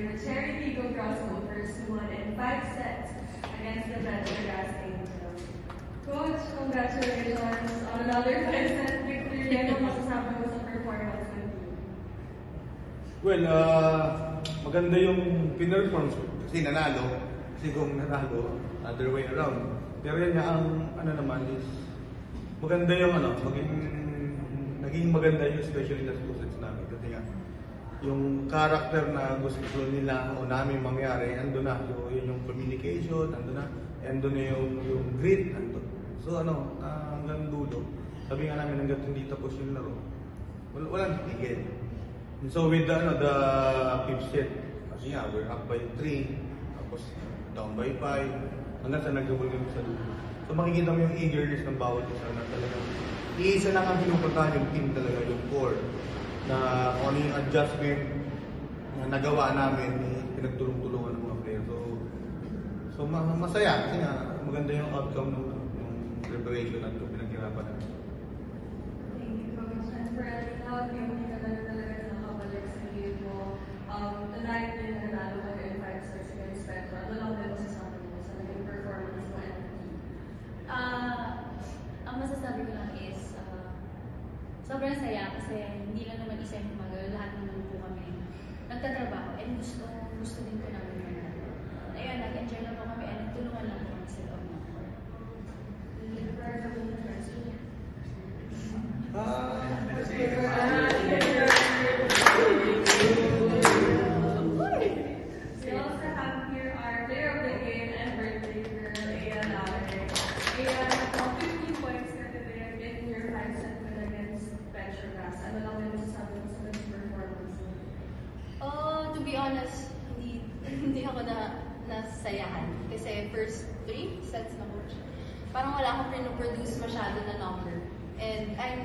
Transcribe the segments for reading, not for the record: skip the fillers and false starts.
the Cherry Vigo Grasshoppers who won in 5 sets against the Petrogas Angels. Coach, congratulations on another 5-set victory. Ano masasabi mo sa performance ng team? Well, maganda yung pinerformance kasi nanalo. Kasi kung nanalo, other way around. Pero yan nga ang ano naman is maganda yung naging maganda yung especially na school sets namin. Kasi nga, yung character na gusto nila o namin mangyari, andun na. Yun yung communication, andun na. Andun na yung grit, andun. So hanggang dulo. Sabi nga namin hanggang hindi tapos yung laro. Walang tigil. And so with the 5th set, kasi nga, we're up by 3, tapos down by 5, hanggang sa nag-gawal kami sa dulo. So makikita mo yung eagerness ng bawat isa na talagang iisa lang ang pinupuntahan yung team talaga, yung core. Na kung ano yung adjustment na nagawa namin, pinagtulong-tulungan ng mga players. So masaya kasi nga maganda yung outcome ng preparation at yung pinaghirapan namin. Thank you, Coach. And for Alina, hindi ka na talaga nakabalik sa game mo. Tonight, yung nanalo kayo in 5 sets against Petro. Ano lang din masasabi mo sa naging performance mo and team? Ang masasabi ko lang is sobrang saya kasi hindi lang naman isa yung magawa, lahat naman po kami nagtatrabaho and gusto din po namin manalo. Ayun, nag-enjoy lang po kami and tulungan lang po kami sa loob ng court. We also have here our player of the game and birthday girl, Aya Lauer. Aya, 15 points ka today in your 5-set win against Petrogas. Ano lang yung masasabi mo sa naging performance mo? To be honest, hindi ako nasayahan kasi first 3 sets na coach. Parang wala akong pinoproduce masyado na number. And I'm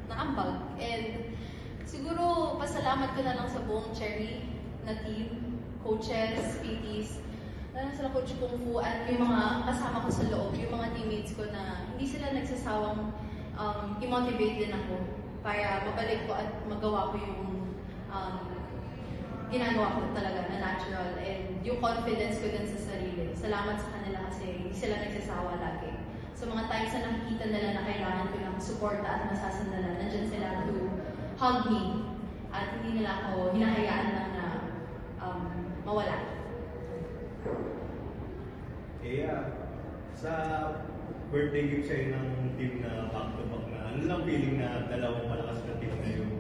naambag. And siguro pasalamat ko na lang sa buong Cherry na team, coaches, PTs, lalo na sila Coach Kung Fu at yung mga kasama ko sa loob, yung mga teammates ko na hindi sila nagsasawang i-motivate din ako para mabalik ko at magawa ko yung ginagawa ko talaga na natural and yung confidence ko din sa sarili. Salamat sa kanila kasi hindi sila nagsasawa lagi. So mga times na nakikita nila na kailangan ko ng suporta at masasandalan, nandyan sila to hug me at hindi nila ako hinahayaan lang na mawala. Kaya, sa birthday gift sa'yo ng team na back-to-back na, ano lang feeling na dalawang malakas na team na yung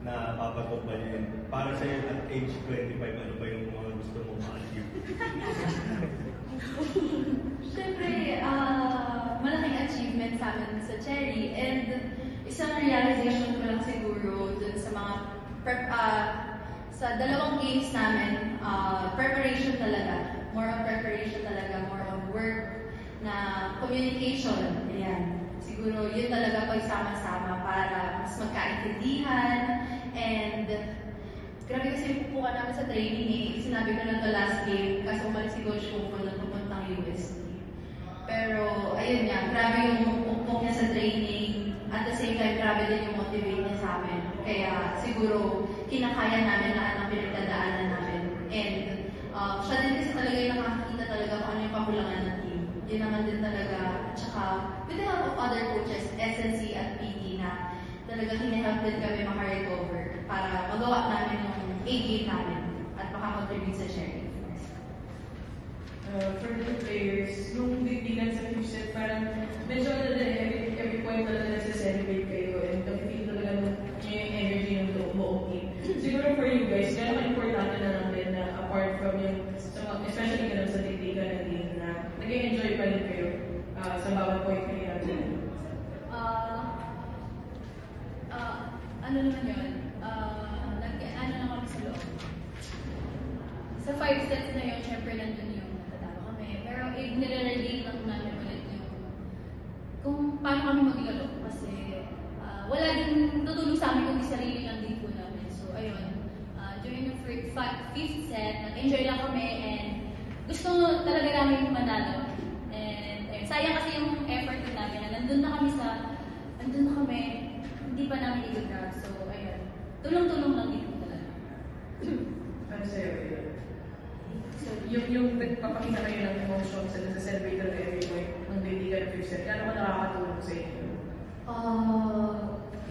napapatok ba niya? Para sa'yo at age 25, ano ba yung mga gusto mong ma-achieve? Siyempre, malaking achievement sa amin sa Cherry and isang realization ko lang siguro dun sa mga sa dalawang games namin, preparation talaga. More on preparation talaga, more on work na communication. Ayan. Siguro yun talaga pagsama-sama para mas magkaintindihan and grabe kasi yung pupukan namin sa training eh. Sinabi ko na to last game kasi umalis si Coach Kung na pupuntang UST. Pero ayun nga, grabe yung pupuk niya sa training at the same time grabe din yung motivate niya sa amin. Kaya siguro kinakaya namin lahat ng pinagdadaanan namin. And siya din kasi talaga yung nakakita talaga kung ano yung pakulangan ng team. Yun naman din talaga. Tsaka with the help of other coaches, SNC at PT na talagang hinihelp din kami maka-recover para magawa namin yung A-game namin at makakontribute sa Cherry. For the players, nung bigbigan sa 5th set, parang medyo every point talaga nagsa-celebrate kayo and nakikita talaga yung energy ng buong team. Siguro for you guys, gano'ng importante na lang din na apart from yung, especially ganun sa titigan ng team na nag-enjoy pa rin kayo sa bawat point na ginagawa. Ano naman yun? Ano lang kami sa loob. Sa 5 sets na yun, syempre nandun yung natatalo kami. Pero nire-relate lang namin ulit yung kung paano kami mag-igalo. Kasi wala din tutulong sa amin kundi sarili ng din po namin. So ayun, during the 5th set, nag-enjoy lang kami and gusto talaga namin manalo. And ayun, sayang kasi yung effort namin na nandun na kami, hindi pa namin i-grab. So ayun, tulong-tulong lang din po talaga. At sa'yo yun? So, yung nagpapakita kayo ng emotions at nasa-celebrate ka every point ng baby ka ng fifth set, kano ka nakakatulong sa inyo?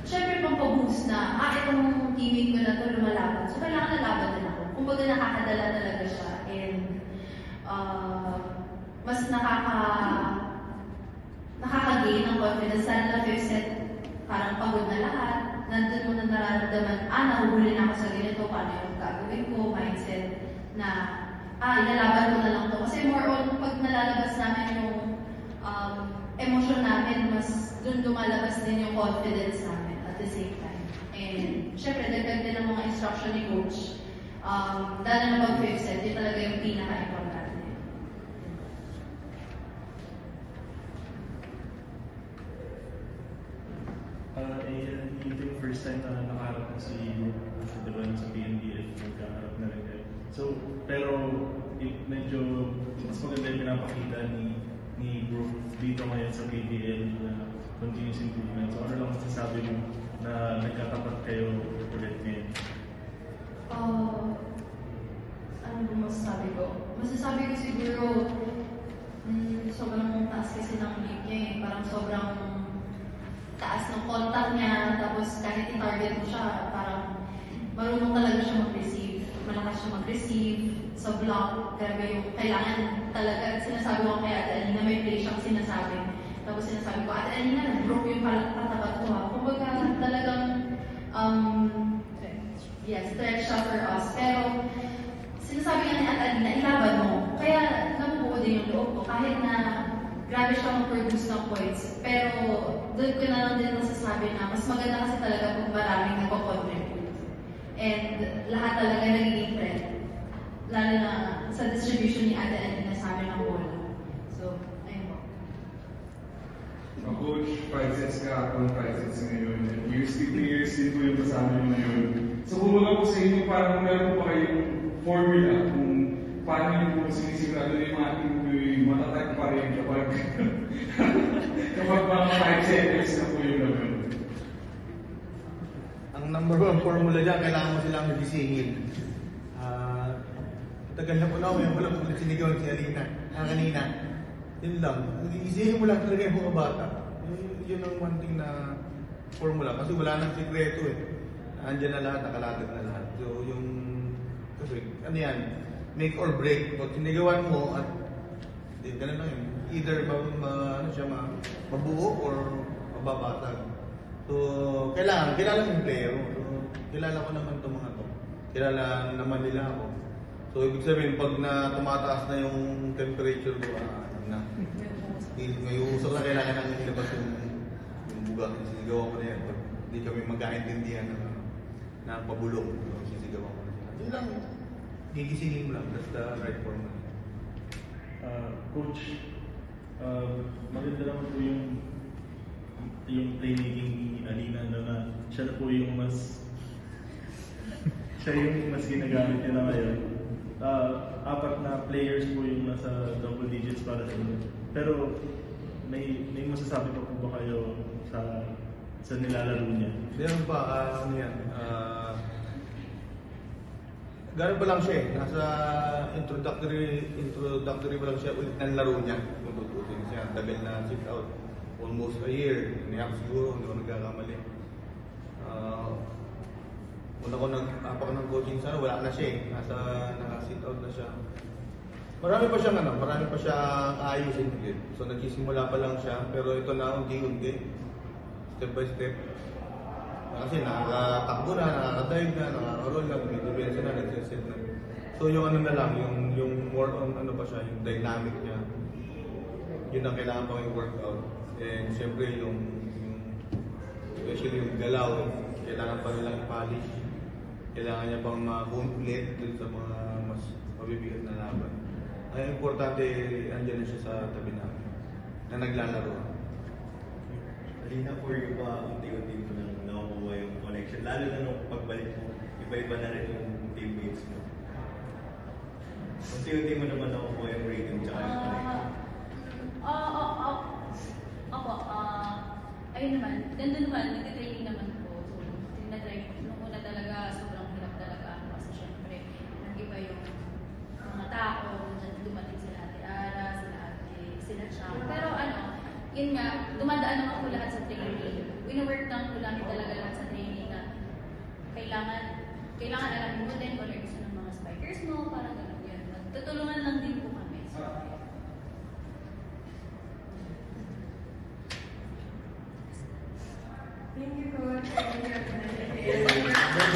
Siyempre pampaboost na, itong teammate ko na to lumalaban. So, kailangan nalaban din ako. Kumbaga nakakadala talaga siya. And, mas nakaka-gain ng confidence. Sana na fifth set, parang pagod na lahat. Nandun mo na nararamdaman, nahuhuli na ako sa ganito, paano yung gagawin ko, mindset na, ilalaban ko na lang to. Kasi more on, pag nalalabas namin yung emosyon namin, mas dun lumalabas din yung confidence namin at the same time. And syempre, dagdag din ang mga instruction ni coach. Dahil na pag fifth set, yun talaga yung pinaka-importante. Ito yung first time na nakaharap ko si Devon sa PNBL, nagkaharap na rin kayo. So, pero medyo mas maganda yung pinapakita ni Brooke dito ngayon sa PBL na continuous improvement. So, ano lang masasabi mo na nagkatapat kayo ulit ngayon? Ano ba masasabi ko? Masasabi ko siguro, sobrang taas kasi ng league niya eh. Parang sobrang taas ng contact niya, tapos kahit i-target mo siya, parang marunong talaga siya mag-receive. Malakas siya mag-receive sa block. Grabe yung kailangan talaga. Sinasabi ko kay Ate Alina, may play siyang sinasabi. Tapos sinasabi ko, Ate Alina, nag-broke yung katapat ko ha. Kumbaga talagang, stretch siya for us. Pero sinasabi nga ni Ate Alina, ilaban mo. Kaya nabubuo din yung loob ko. Kahit na grabe siya mag-produce ng points. Pero doon ko na lang din masasabi na mas maganda kasi talaga kung maraming nagko-contribute. And lahat talaga nagiging friend. Lalo na sa distribution ni Ate Alina sa amin ng bola. So, ayun po. Coach, 5 sets ka, akong 5 sets ngayon. Years din po yung kasama nyo ngayon. So, kumbaga po sa inyo, parang meron pa kayong formula kung paano nyo po sinisigurado yung mga team mo yung matatag pa rin kapag mga 5 seconds na po yung naman. Ang number one formula dyan, kailangan mo silang nagisingin. Tagal na po na ako, wala po sinigawan si Alina kanina. Yun lang. Igisingin mo lang talaga yung mga bata. Yun ang one thing na formula. Kasi wala nang sikreto eh. Andiyan na lahat, nakalatag na lahat. So yung, kasi ano yan, make or break. Pag sinigawan mo at ganun lang yun. Either mabuo or mababatag. So, kilala mo yung player mo. So, kilala ko naman itong mga to. Kilala naman nila ako. So, ibig sabihin, pag tumataas na yung temperature ko, may usok na kailangan namin ilabas yung buga. Sisigawan ko na yan. Pag hindi kami magkaintindihan ng pabulong, sisigawan ko na sila. Yun lang. Gigisingin mo lang. That's the right formula. Coach, maganda naman po yung playmaking ni Alina na siya na po yung mas ginagamit niya na ngayon. 4 na players po yung nasa double digits para sa inyo. Pero may masasabi pa po ba kayo sa nilalaro niya? Meron pa, gano'n pa lang siya eh. Nasa introductory pa lang siya ulit ng laro niya. Kung tutusin siya, tagal na sit out. Almost a year. Niyak siguro, hindi ko nagkakamali. Una ko nag-apak ng coaching sana, wala na siya eh. Naka-sit out na siya. Marami pa siyang ayusin ulit. So nagsisimula pa lang siya, pero ito na unti-unti. Step by step. Kasi nakakatakbo na, nakakadive na, nakaka-roll na, may-depensa na, nagsiset na. So yung ano na lang, yung more on pa siya, yung dynamic niya. Yun ang kailangan pang i-workout. And siyempre especially yung galaw, kailangan pa nilang i-polish. Kailangan niya pang complete dun sa mga mas mabibigat na laban. Ang importante, andyan na siya sa tabi namin, na naglalaro. Alina, for you ba, unti-unti mo nang nakukuha yung connection? Lalo na nung pagbalik mo, iba-iba na rin yung teammates mo. Unti-unti mo naman nakukuha yung rating tsaka yung connection. Ayun naman, nandun naman, nag-training naman po. So, tinatry ko. Nung una talaga, sobrang hirap talaga. Kasi syempre, nag-iba iba yung mga tao, dumating sila Ate Ara, sila Chang. Pero yun nga, dumadaan naman po lahat sa training. Wino-work lang po namin talaga lahat sa training na kailangan alam mo din kung ano gusto ng mga spikers mo, parang gano'n yun. Tutulungan lang din po kami. So, Thank you, Coach.